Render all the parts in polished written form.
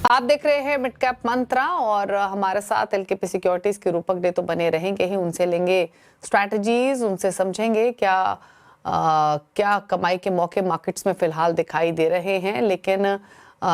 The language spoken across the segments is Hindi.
आप देख रहे हैं मिड कैप मंत्रा और हमारे साथ एलकेपी सिक्योरिटीज के रूपक डे तो बने रहेंगे ही। उनसे लेंगे स्ट्रैटेजीज, उनसे समझेंगे क्या कमाई के मौके मार्केट्स में फिलहाल दिखाई दे रहे हैं। लेकिन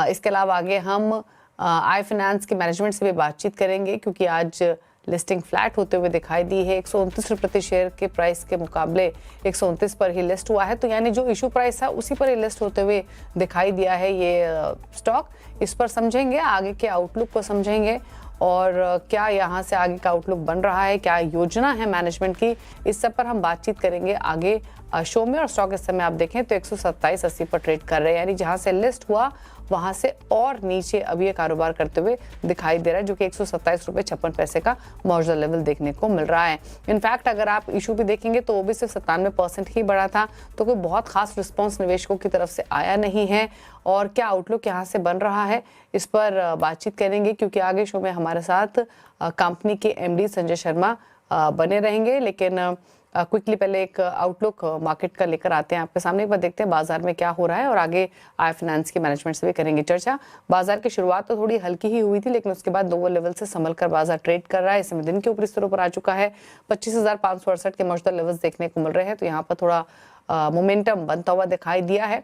इसके अलावा आगे हम आई फाइनेंस के मैनेजमेंट से भी बातचीत करेंगे, क्योंकि आज लिस्टिंग फ्लैट होते हुए दिखाई दी है। 129 रुपये प्रति शेयर के प्राइस के मुकाबले 129 पर ही लिस्ट हुआ है, तो यानी जो इशू प्राइस था उसी पर ही लिस्ट होते हुए दिखाई दिया है ये स्टॉक। इस पर समझेंगे, आगे के आउटलुक को समझेंगे और क्या यहाँ से आगे का आउटलुक बन रहा है, क्या योजना है मैनेजमेंट की, इस सब पर हम बातचीत करेंगे आगे शो में। और स्टॉक इस समय आप देखें तो 127.80 पर ट्रेड कर रहे हैं, यानी जहां से लिस्ट हुआ वहां से और नीचे अभी ये कारोबार करते हुए दिखाई दे रहा है, जो कि 127 रुपये 56 पैसे का मौजूदा लेवल देखने को मिल रहा है। इनफैक्ट अगर आप इशू भी देखेंगे तो वो भी सिर्फ 97% ही बढ़ा था, तो कोई बहुत खास रिस्पॉन्स निवेशकों की तरफ से आया नहीं है। और क्या आउटलुक यहाँ से बन रहा है, इस पर बातचीत करेंगे, क्योंकि आगे शो में हमारे साथ कंपनी के एमडी संजय शर्मा बने रहेंगे। लेकिन क्विकली पहले एक आउटलुक मार्केट का लेकर आते हैं आपके सामने। एक बार देखते हैं बाजार में क्या हो रहा है और आगे आई फाइनेंस की मैनेजमेंट से भी करेंगे चर्चा। बाजार की शुरुआत तो थोड़ी हल्की ही हुई थी, लेकिन उसके बाद लोअर लेवल से संभल कर बाजार ट्रेड कर रहा है। इस समय दिन के ऊपरी स्तरों पर आ चुका है। 25,568 के मौजूदा लेवल्स देखने को मिल रहे हैं, तो यहाँ पर थोड़ा मोमेंटम बनता हुआ दिखाई दिया है।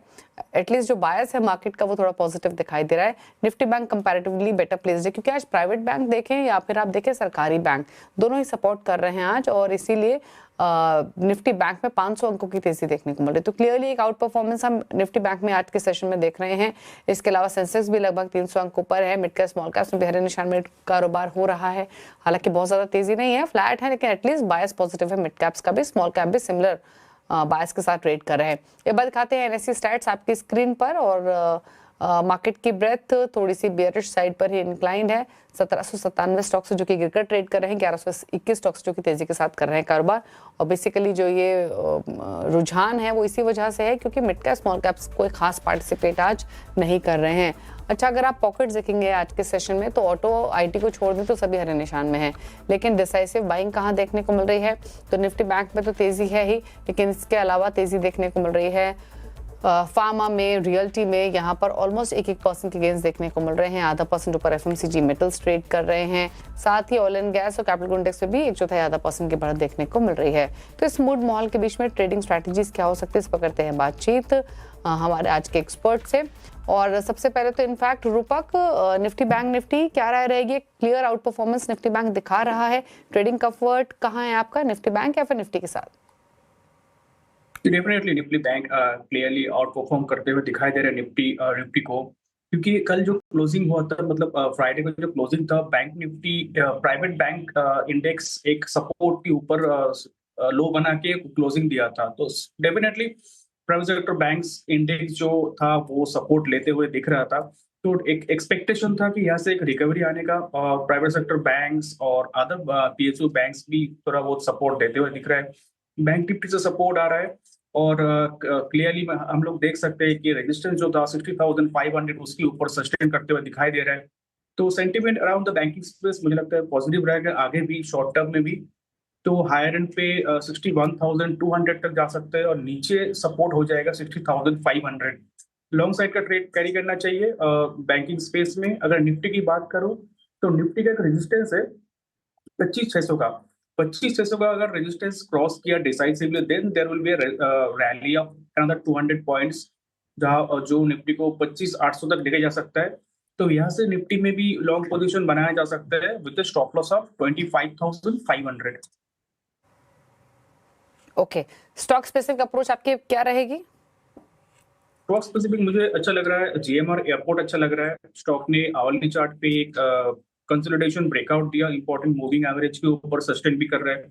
एटलीस्ट जो बायस है मार्केट का वो थोड़ा पॉजिटिव दिखाई दे रहा है। Nifty bank comparatively better placed है, क्योंकि आज प्राइवेट बैंक देखें या फिर आप देखें सरकारी बैंक, दोनों ही सपोर्ट कर रहे हैं आज, और इसीलिए निफ्टी बैंक में 500 अंकों की तेजी देखने को मिल रही है। तो क्लियरली एक आउट परफॉर्मेंस हम निफ्टी बैंक में आज के सेशन में देख रहे हैं। इसके अलावा सेंसेक्स भी लगभग 300 अंकों पर है। मिड कैप स्मॉल कैप में भी हरे निशान में कारोबार हो रहा है। हालांकि बहुत ज्यादा तेजी नहीं है, फ्लैट है, लेकिन एटलीस्ट बायस पॉजिटिव है। मिड कैप्स का भी, स्मॉल कैप भी सिमिलर बायस के साथ ट्रेड कर रहे हैं। ये बात दिखाते हैं एनएससी स्टैट्स आपकी स्क्रीन पर, और मार्केट की ब्रेथ थोड़ी सी बेयरिश साइड पर ही इंक्लाइंड है। 1797 स्टॉक्स जो कि गिरकर ट्रेड कर रहे हैं, 1121 स्टॉक्स जो कि तेजी के साथ कर रहे हैं कारोबार। और बेसिकली जो ये रुझान है वो इसी वजह से है क्योंकि मिड कैप स्मॉल कैप्स कोई खास पार्टिसिपेट आज नहीं कर रहे हैं। अच्छा, अगर आप पॉकेट्स देखेंगे आज के सेशन में तो ऑटो आईटी को छोड़ दें तो सभी हरे निशान में है। लेकिन डिसाइसिव बाइंग कहाँ देखने को मिल रही है, तो निफ्टी बैंक में तो तेजी है ही, लेकिन इसके अलावा तेजी देखने को मिल रही है फार्मा में, रियल्टी में। यहाँ पर ऑलमोस्ट 1% के गेंस देखने को मिल रहे हैं। 0.5% ऊपर एफएमसीजी मेटल्स ट्रेड कर रहे हैं। साथ ही ऑयल एंड गैस और कैपिटल इंडेक्स में भी 1/4% की बढ़त देखने को मिल रही है। तो इस मूड माहौल के बीच में ट्रेडिंग स्ट्रैटेजीज क्या हो सकती है, इस पर करते हैं बातचीत हमारे आज के एक्सपर्ट से। और सबसे पहले तो इनफैक्ट रूपक, निफ्टी बैंक निफ्टी क्या राय रहेगी? Clear out performance Nifty bank दिखा रहा है, ट्रेडिंग कंफर्ट कहाँ है आपका, निफ्टी बैंक या फिर निफ्टी के साथ? Definitely Nifty bank clearly out perform करते हुए दिखाई दे रहे हैं निफ्टी को, क्योंकि कल जो क्लोजिंग हुआ था, मतलब फ्राइडे को जो क्लोजिंग था, bank Nifty private bank index एक सपोर्ट के ऊपर लो बना के क्लोजिंग दिया था। तो definitely private sector banks index जो था वो सपोर्ट लेते हुए दिख रहा था। तो एक एक्सपेक्टेशन था कि यहाँ से एक रिकवरी आने का, प्राइवेट सेक्टर बैंक्स और अदर पीएसयू बैंक्स भी थोड़ा बहुत सपोर्ट देते हुए दिख रहा है। बैंक निफ्टी से सपोर्ट आ रहा है और क्लियरली हम लोग देख सकते हैं कि रेजिस्टेंस जो था 60,500 उसके ऊपर सस्टेन करते हुए दिखाई दे रहा है। तो sentiment around the banking space मुझे लगता है पॉजिटिव रहेगा आगे भी, शॉर्ट टर्म में भी। तो हायर एंड पे 61,200 तक जा सकते हैं और नीचे सपोर्ट हो जाएगा 60,500। लॉन्ग साइड का ट्रेड कैरी करना चाहिए बैंकिंग स्पेस में। अगर निफ्टी की बात करूं तो निफ्टी का एक रेजिस्टेंस है 25,600 का। 25,600 का अगर रेजिस्टेंस क्रॉस किया decisively, then there will be rally of another 200 points, जहां जो निफ्टी को 25,800 तक लेके जा सकता है। तो यहाँ से निफ्टी में भी लॉन्ग पोजीशन बनाया जा सकता है with stop loss of 25,500। Okay, stock specific approach आपकी क्या रहेगी? स्टॉक स्पेसिफिक मुझे अच्छा लग रहा है, जीएमआर एयरपोर्ट अच्छा लग रहा है। स्टॉक ने आवली चार्ट पे एक कंसोलिडेशन ब्रेकआउट दिया, इंपॉर्टेंट मूविंग एवरेज के ऊपर सस्टेन भी कर रहा है।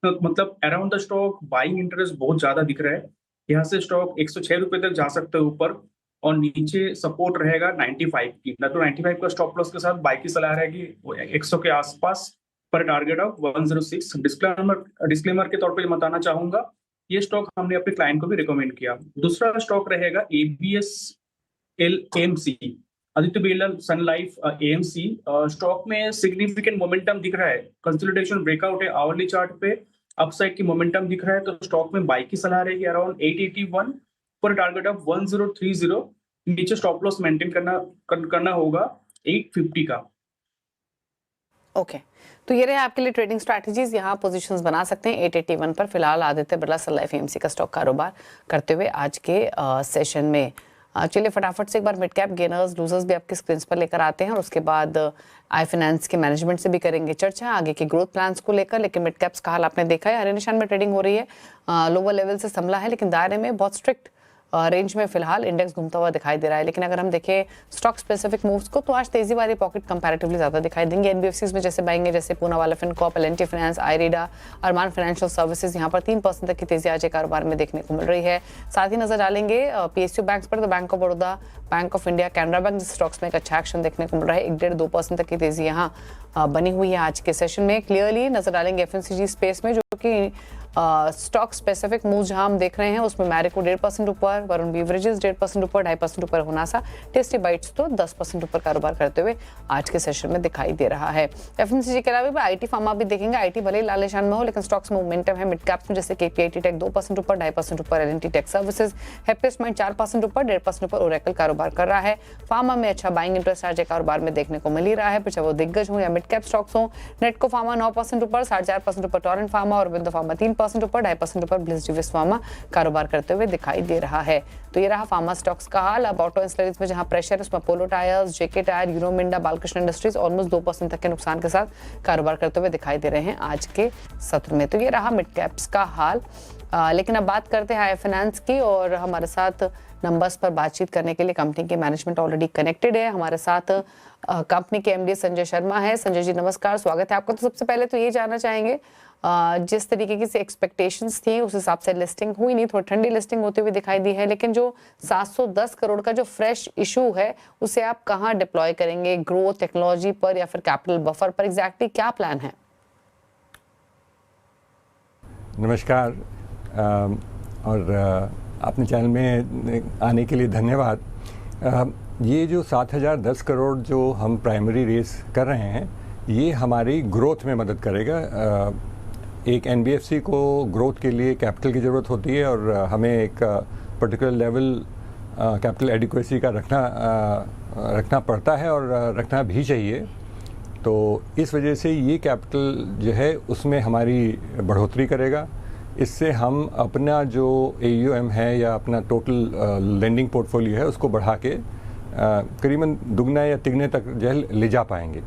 तो मतलब around the stock buying interest बहुत ज्यादा दिख रहा है। यहाँ से स्टॉक 106 रुपए तक जा सकता है ऊपर, और नीचे सपोर्ट रहेगा 95 की। ना तो 95 का स्टॉप लॉस के साथ बाई की सलाह रहेगी 100 के आसपास पर टारगेट ऑफ 106। डिस्क्लेमर के तौर पर बताना चाहूंगा, ये स्टॉक हमने अपने क्लाइंट को भी रिकमेंड किया। दूसरा स्टॉक रहेगा एबीएस एएमसी, आदित्य बिरला सन लाइफ एएमसी। स्टॉक में सिग्निफिकेंट मोमेंटम दिख रहा है, कंसोलिडेशन ब्रेकआउट है आवरली चार्ट पे, अपसाइड की मोमेंटम दिख रहा है। तो स्टॉक में बाई की सलाह रहेगी अराउंड 881 पर टारगेट ऑफ 1030। नीचे स्टॉप लॉस मेंटेन करना होगा 850 का। ओके तो ये रहे आपके लिए ट्रेडिंग स्ट्रैटेजीज। यहाँ पोजीशंस बना सकते हैं 881 पर। फिलहाल आदित्य बिरला सन लाइफ एएमसी का स्टॉक कारोबार करते हुए आज के सेशन में। चलिए फटाफट से एक बार मिड कैप गेनर्स लूजर्स भी आपके स्क्रीन पर लेकर आते हैं और उसके बाद आई फाइनेंस के मैनेजमेंट से भी करेंगे चर्चा आगे के ग्रोथ प्लान्स को लेकर। लेकिन मिड कैप्स का हाल आपने देखा है, हरे निशान में ट्रेडिंग हो रही है, लोअर लेवल से संभला है लेकिन दायरे में बहुत स्ट्रिक्ट रेंज में फिलहाल इंडेक्स घूमता हुआ दिखाई दे रहा है। लेकिन अगर हम देखें स्टॉक स्पेसिफिक मूव्स को तो आज तेजी वाली पॉकेट कंपैरेटिवली ज्यादा दिखाई देंगे। एनबीएफसीज में जैसे बाएंगे जैसे पूना वाला फिनकॉर्प, एल&टी फाइनेंस, आईरीडा, अरमान फाइनेंशियल सर्विसेज, यहाँ पर 3% तक की तेजी आज कारोबार में देखने को मिल रही है। साथ ही नजर डालेंगे पीएसयू बैंक्स पर तो bank of Baroda, bank of India, Canara bank जैसे स्टॉक्स में एक अच्छा एक्शन देखने को मिल रहा है। 1.5-2% तक की तेजी यहाँ बनी हुई है आज के सेशन में। क्लियरली नजर डालेंगे एफएमसीजी स्पेस में जो कि स्टॉक स्पेसिफिक मूव जहां हम देख रहे हैं उसमें मैरिको 1.5% ऊपर, वरुण बेवरेजेस 1.5% ऊपर, 2.5% ऊपर होनासा, टेस्टी बाइट्स तो 10% ऊपर कारोबार करते हुए आज के सेशन में दिखाई दे रहा है। एफएमसीजी के अलावा आईटी फार्मा भी देखेंगे। आईटी भले ही लाल निशान में हो लेकिन स्टॉक्स में मोमेंटम है। मिड कैप्स में जैसे केपीआईटी टेक 2% ऊपर, 2.5% ऊपर, L and T tech services, Happiest Minds 4% ऊपर, 1.5% ऊपर ओरेकल कारोबार कर रहा है। फार्मा में अच्छा बाइंग इंटरेस्ट आज कारोबार में देखने को मिल ही रहा है, फिर चाहे वो दिग्गज हो या मिड कैप स्टॉक्स हो। नेटको फार्मा 9% ऊपर, 4.5% ऊपर टोरेंट फार्मा और विंडो फार्मा 3% ऊपर, 2.5% ऊपर ब्लिस डिविस फार्मा कारोबार करते हुए दिखाई दे रहा है। तो ये रहा फार्मा स्टॉक्स का हाल। अब ऑटो इंस्टरीज में जहां प्रेशर है उसमें अपोलो टायर्स, जेके टायर, यूरोमिंडा, बालकृष्ण इंडस्ट्रीज ऑलमोस्ट 2% तक के नुकसान के साथ कारोबार करते हुए दिखाई दे रहे हैं आज के सत्र में। तो ये रहा मिड कैप्स का हाल। लेकिन अब बात करते हैं आई फाइनेंस की और हमारे साथ नंबर्स पर बातचीत करने के लिए कंपनी के मैनेजमेंट ऑलरेडी कनेक्टेड है। हमारे साथ कंपनी के एमडी संजय शर्मा है। संजय जी नमस्कार, स्वागत है आपका। तो सबसे पहले तो ये जानना चाहेंगे जिस तरीके की एक्सपेक्टेशंस थी उस हिसाब से लिस्टिंग हुई नहीं, थोड़ी ठंडी लिस्टिंग होती हुई दिखाई दी है, लेकिन जो 710 करोड़ का जो फ्रेश इशू है उसे आप कहां डिप्लॉय करेंगे? ग्रोथ, टेक्नोलॉजी पर या फिर कैपिटल बफर पर? एग्जैक्टली क्या प्लान है? नमस्कार और अपने चैनल में आने के लिए धन्यवाद। ये जो 7010 करोड़ जो हम प्राइमरी रेस कर रहे हैं ये हमारी ग्रोथ में मदद करेगा। एक एनबीएफसी को ग्रोथ के लिए कैपिटल की ज़रूरत होती है और हमें एक पर्टिकुलर लेवल कैपिटल एडिक्वेसी का रखना पड़ता है और रखना भी चाहिए। तो इस वजह से ये कैपिटल जो है उसमें हमारी बढ़ोतरी करेगा। इससे हम अपना जो AUM है या अपना टोटल लेंडिंग पोर्टफोलियो है उसको बढ़ा के करीबन दुगना या तिगने तक जो है ले जा पाएंगे।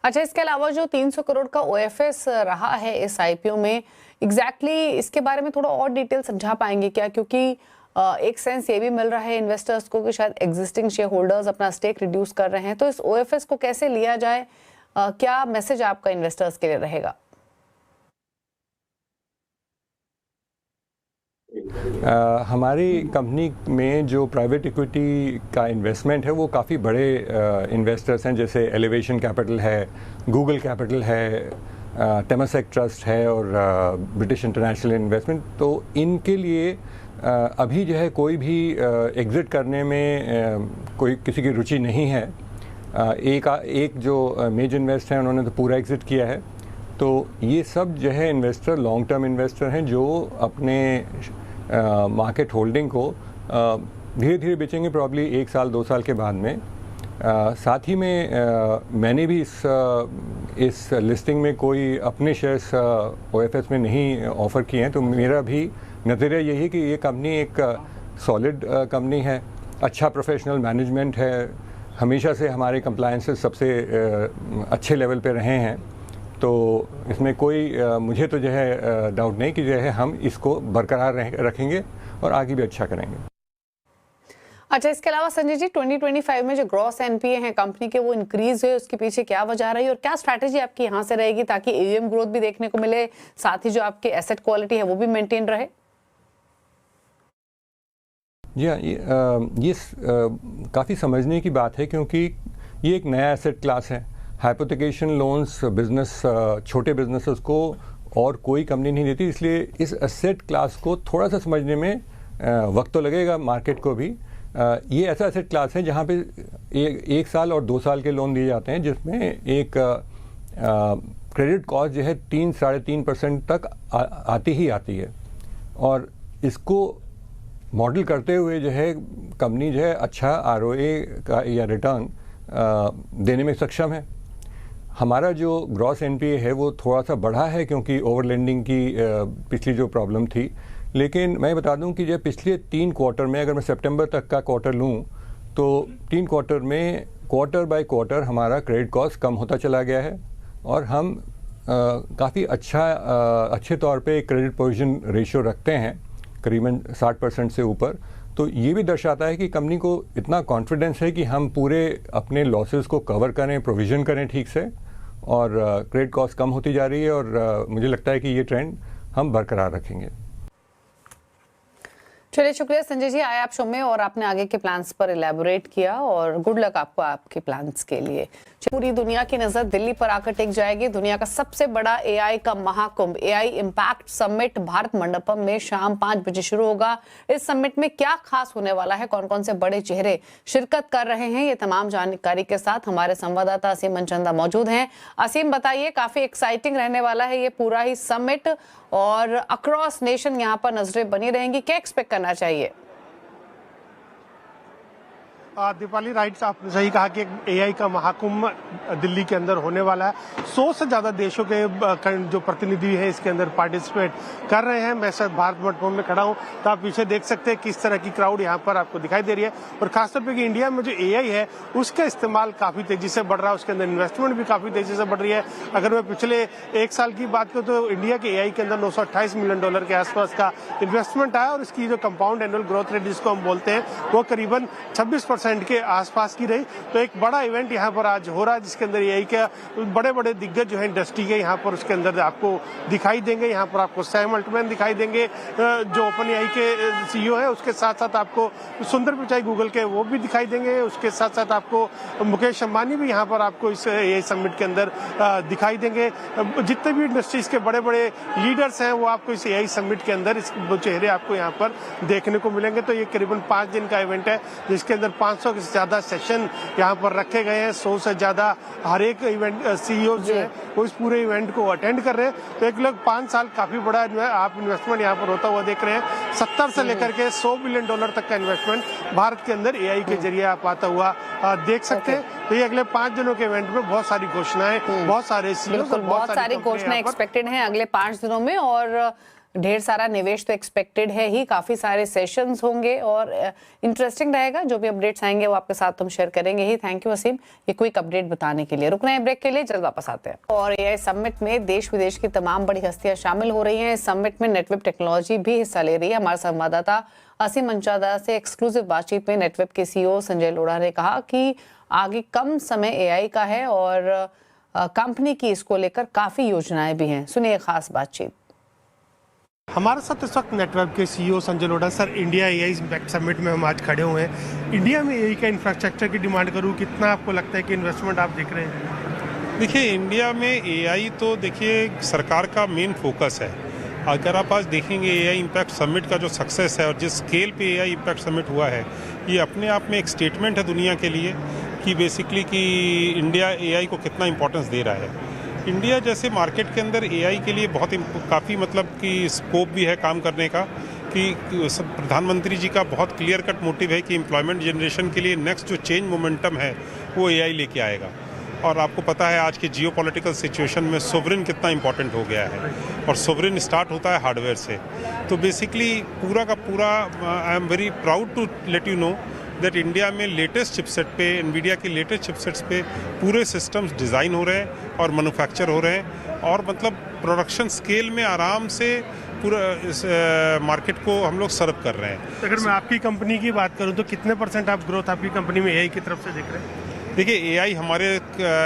अच्छा, इसके अलावा जो 300 करोड़ का OFS रहा है इस IPO में, एग्जैक्टली इसके बारे में थोड़ा और डिटेल समझा पाएंगे क्या? क्योंकि एक सेंस ये भी मिल रहा है इन्वेस्टर्स को कि शायद एग्जिस्टिंग शेयर होल्डर्स अपना स्टेक रिड्यूस कर रहे हैं, तो इस OFS को कैसे लिया जाए? क्या मैसेज आपका इन्वेस्टर्स के लिए रहेगा? हमारी कंपनी में जो प्राइवेट इक्विटी का इन्वेस्टमेंट है वो काफ़ी बड़े इन्वेस्टर्स हैं, जैसे एलिवेशन कैपिटल है, गूगल कैपिटल है, टेमासेक ट्रस्ट है और ब्रिटिश इंटरनेशनल इन्वेस्टमेंट। तो इनके लिए अभी जो है कोई भी एग्ज़िट करने में कोई किसी की रुचि नहीं है। एक जो मेजर इन्वेस्टर हैं उन्होंने तो पूरा एग्ज़िट किया है। तो ये सब जो है इन्वेस्टर लॉन्ग टर्म इन्वेस्टर हैं जो अपने मार्केट होल्डिंग को धीरे धीरे बेचेंगे, प्रॉब्ली 1 साल 2 साल के बाद में। साथ ही में मैंने भी इस लिस्टिंग में कोई अपने शेयर्स OFS में नहीं ऑफ़र किए हैं। तो मेरा भी नज़रिया यही है कि ये कंपनी एक सॉलिड कंपनी है, अच्छा प्रोफेशनल मैनेजमेंट है, हमेशा से हमारे कंप्लायंसेस सबसे अच्छे लेवल पे रहे हैं। तो इसमें कोई मुझे तो जो है डाउट नहीं कि जो है हम इसको बरकरार रखेंगे और आगे भी अच्छा करेंगे। अच्छा, इसके अलावा संजय जी 2025 में जो ग्रॉस NPA है कंपनी के वो इंक्रीज हुए, उसके पीछे क्या वजह रही और क्या स्ट्रैटेजी आपकी यहाँ से रहेगी ताकि AUM ग्रोथ भी देखने को मिले, साथ ही जो आपके एसेट क्वालिटी है वो भी मेंटेन रहे? जी हाँ, ये काफ़ी समझने की बात है क्योंकि ये एक नया एसेट क्लास है। हाइपोथेकेशन लोन्स बिजनेस छोटे बिजनेसेस को और कोई कंपनी नहीं देती, इसलिए इस एसेट क्लास को थोड़ा सा समझने में वक्त तो लगेगा मार्केट को भी। ये ऐसा एसेट क्लास है जहाँ पे 1 साल और 2 साल के लोन दिए जाते हैं जिसमें एक क्रेडिट कॉस्ट जो है 3-3.5% तक आती ही आती है। और इसको मॉडल करते हुए जो है कंपनी जो है अच्छा ROA का या रिटर्न देने में सक्षम है। हमारा जो ग्रॉस NPA है वो थोड़ा सा बढ़ा है क्योंकि ओवर लेंडिंग की पिछली जो प्रॉब्लम थी, लेकिन मैं बता दूं कि जब पिछले 3 क्वार्टर में, अगर मैं सितंबर तक का क्वार्टर लूं तो 3 क्वार्टर में क्वार्टर बाय क्वार्टर हमारा क्रेडिट कॉस्ट कम होता चला गया है और हम काफ़ी अच्छे तौर पे क्रेडिट प्रोविजन रेशियो रखते हैं, करीबन 60% से ऊपर। तो ये भी दर्शाता है कि कंपनी को इतना कॉन्फिडेंस है कि हम पूरे अपने लॉसेस को कवर करें, प्रोविज़न करें ठीक से, और क्रेडिट कॉस्ट कम होती जा रही है और मुझे लगता है कि ये ट्रेंड हम बरकरार रखेंगे। चलिए, शुक्रिया संजय जी, आए आप शो में और आपने आगे के प्लान्स पर इलेबोरेट किया और गुड लक आपको आपके प्लान्स के लिए। पूरी दुनिया की नजर दिल्ली पर आकर टिक जाएगी। दुनिया का सबसे बड़ा AI का Mahakumbh AI impact summit Bharat Mandapam में शाम 5 बजे शुरू होगा। इस समिट में क्या खास होने वाला है, कौन कौन से बड़े चेहरे शिरकत कर रहे हैं, ये तमाम जानकारी के साथ हमारे संवाददाता असीम मनचंदा मौजूद हैं। असीम, बताइए, काफी एक्साइटिंग रहने वाला है ये पूरा ही समिट और अक्रॉस नेशन यहाँ पर नजरें बनी रहेंगी, क्या एक्सपेक्ट करना चाहिए? दीपाली, राइट्स, आपने सही कहा कि AI का महाकुंभ दिल्ली के अंदर होने वाला है। 100 से ज्यादा देशों के जो प्रतिनिधि हैं इसके अंदर पार्टिसिपेट कर रहे हैं। मैं सर भारत मंडपम में खड़ा हूं तो आप पीछे देख सकते हैं किस तरह की क्राउड यहां पर आपको दिखाई दे रही है और खासतौर पर कि इंडिया में जो AI है उसका इस्तेमाल काफी तेजी से बढ़ रहा है, उसके अंदर इन्वेस्टमेंट भी काफी तेजी से बढ़ रही है। अगर मैं पिछले 1 साल की बात करूं तो इंडिया के AI के अंदर $928 मिलियन के आसपास का इन्वेस्टमेंट आया और इसकी जो कंपाउंड एनुअल ग्रोथ रेट जिसको हम बोलते हैं वो करीबन 26% के आसपास की रही। तो एक बड़ा इवेंट यहाँ पर आज हो रहा है जिसके अंदर AI के बड़े बड़े दिग्गज जो है इंडस्ट्री के यहाँ पर उसके अंदर आपको दिखाई देंगे। यहाँ पर आपको सैम अल्टमैन दिखाई देंगे जो OpenAI के CEO है, उसके साथ साथ आपको सुंदर पिचाई गूगल के वो भी दिखाई देंगे। उसके साथ साथ आपको मुकेश अंबानी भी यहाँ पर आपको इस AI समिट के अंदर दिखाई देंगे। जितने भी इंडस्ट्रीज के बड़े बड़े लीडर्स हैं वो आपको इस AI समिट के अंदर इस चेहरे आपको यहाँ पर देखने को मिलेंगे। तो ये करीबन 5 दिन का इवेंट है जिसके अंदर 500 से ज्यादा सेशन यहाँ पर रखे गए हैं। 100 से ज्यादा हर एक इवेंट CEO जो है वो इस पूरे इवेंट को अटेंड कर रहे हैं। तो एक लोग 5 साल काफी बड़ा आप इन्वेस्टमेंट यहाँ पर होता हुआ देख रहे हैं। 70 से लेकर के $100 बिलियन तक का इन्वेस्टमेंट भारत के अंदर AI के जरिए आप आता हुआ देख सकते हैं। तो ये अगले 5 दिनों के इवेंट में बहुत सारी घोषणाएं, बहुत सारे CEO, बहुत सारी घोषणाएं एक्सपेक्टेड हैं अगले 5 दिनों में और ढेर सारा निवेश तो एक्सपेक्टेड है ही, काफी सारे सेशंस होंगे और इंटरेस्टिंग रहेगा। जो भी अपडेट्स आएंगे वो आपके साथ हम शेयर करेंगे ही। थैंक यू असीम, ये क्विक अपडेट बताने के लिए। रुकना है ब्रेक के लिए, जल्द वापस आते हैं। और AI समिट में देश विदेश की तमाम बड़ी हस्तियां शामिल हो रही हैं। इस समिट में नेटवेब टेक्नोलॉजी भी हिस्सा ले रही है। हमारे संवाददाता असीम मनचंदा से एक्सक्लूसिव बातचीत में नेटवेब के CEO संजय लोढ़ा ने कहा कि आगे कम समय AI का है और कंपनी की इसको लेकर काफी योजनाएं भी हैं। सुनिए खास बातचीत। हमारे साथ इस वक्त नेटवेब के CEO Sanjay Lodha. Sir, India AI impact summit में हम आज खड़े हुए हैं। इंडिया में AI का इंफ्रास्ट्रक्चर की डिमांड करूं, कितना आपको लगता है कि इन्वेस्टमेंट आप देख रहे हैं? देखिए, इंडिया में AI तो देखिए सरकार का मेन फोकस है। अगर आप आज देखेंगे AI इम्पैक्ट समिट का जो सक्सेस है और जिस स्केल पे AI इम्पैक्ट समिट हुआ है, ये अपने आप में एक स्टेटमेंट है दुनिया के लिए कि बेसिकली कि इंडिया AI को कितना इंपॉर्टेंस दे रहा है। इंडिया जैसे मार्केट के अंदर AI के लिए बहुत काफ़ी मतलब कि स्कोप भी है काम करने का कि प्रधानमंत्री जी का बहुत क्लियर कट मोटिव है कि एम्प्लॉयमेंट जनरेशन के लिए नेक्स्ट जो चेंज मोमेंटम है वो AI लेके आएगा। और आपको पता है आज के जियोपॉलिटिकल सिचुएशन में सोवरेन कितना इंपॉर्टेंट हो गया है और सोवरेन स्टार्ट होता है हार्डवेयर से। तो बेसिकली पूरा का पूरा I am very proud to let you know that India में लेटेस्ट चिपसेट पे, एनवीडिया के लेटेस्ट चिपसेट्स पे पूरे सिस्टम्स डिज़ाइन हो रहे हैं और मैन्युफैक्चर हो रहे हैं और मतलब प्रोडक्शन स्केल में आराम से पूरा इस मार्केट को हम लोग सर्व कर रहे हैं। अगर मैं आपकी कंपनी की बात करूं तो कितने % आप ग्रोथ आपकी कंपनी में AI की तरफ से देख रहे हैं? देखिए, AI हमारे,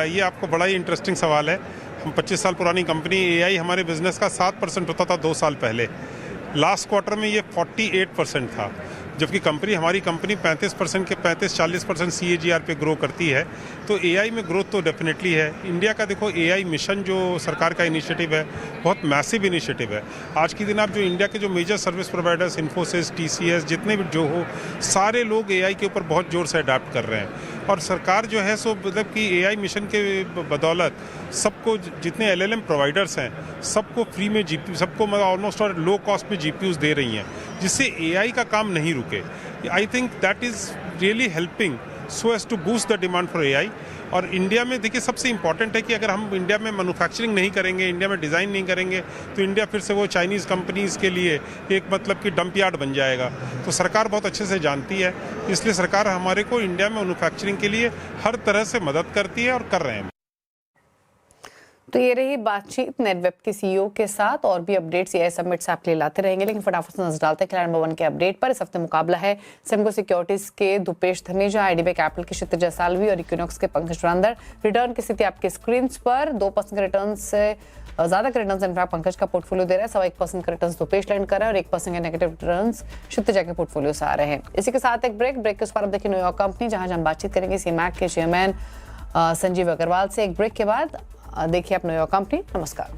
ये आपको बड़ा ही इंटरेस्टिंग सवाल है। हम 25 साल पुरानी कंपनी, AI हमारे बिजनेस का 7% होता था 2 साल पहले। लास्ट क्वार्टर में ये 48% था, जबकि हमारी कंपनी 35% के 35-40% CAGR पे ग्रो करती है। तो AI में ग्रोथ तो डेफिनेटली है। इंडिया का देखो AI मिशन जो सरकार का इनिशिएटिव है बहुत मैसिव इनिशिएटिव है। आज के दिन आप जो इंडिया के जो major service providers, Infosys, TCS, जितने भी जो हो, सारे लोग AI के ऊपर बहुत जोर से अडाप्ट कर रहे हैं और सरकार जो है सो मतलब कि AI मिशन के बदौलत सबको, जितने LLM प्रोवाइडर्स हैं सबको फ्री में GPU, सबको मतलब ऑलमोस्ट और लो कॉस्ट में GPUs दे रही हैं, जिससे एआई का काम नहीं रुके। I think that is really helping so as to boost the demand for AI. और इंडिया में देखिए सबसे इंपॉर्टेंट है कि अगर हम इंडिया में मैन्युफैक्चरिंग नहीं करेंगे, इंडिया में डिज़ाइन नहीं करेंगे, तो इंडिया फिर से वो चाइनीज़ कंपनीज़ के लिए एक मतलब कि डंप यार्ड बन जाएगा। तो सरकार बहुत अच्छे से जानती है, इसलिए सरकार हमारे को इंडिया में मैन्युफैक्चरिंग के लिए हर तरह से मदद करती है और कर रहे हैं। तो ये रही बातचीत नेटवेब के सीईओ के साथ। और भी अपडेट्स एआई समिट से आपके लिए लाते रहेंगे, लेकिन फटाफट से नजर डालते हैं खिलाड़ी नंबर 1 के अपडेट पर। इस हफ्ते मुकाबला है सेमको सिक्योरिटीज के धुपेश धमीजा, आईडीबी कैपिटल के क्षितिज सालवी और इक्विनॉक्स के पंकज रंधर। रिटर्न की स्थिति आपके स्क्रीन पर 2% के रिटर्न से ज्यादा के रिटर्न इनफैक्ट पंकज का पोर्टफोलियो दे रहा है, 1.25% के रिटर्न धुपेश लैंड कर रहा है और 1% के नेगेटिव रिटर्न क्षितिजा के पोर्टफोलियो से आ रहे हैं। इसी के साथ एक ब्रेक के उस पर देखिए न्यूयॉर्क कंपनी, जहां हम बातचीत करेंगे सीमैक के चेयरमैन संजीव अग्रवाल से। एक ब्रेक के बाद देखिए आप न्यूयॉर्क कंपनी। नमस्कार।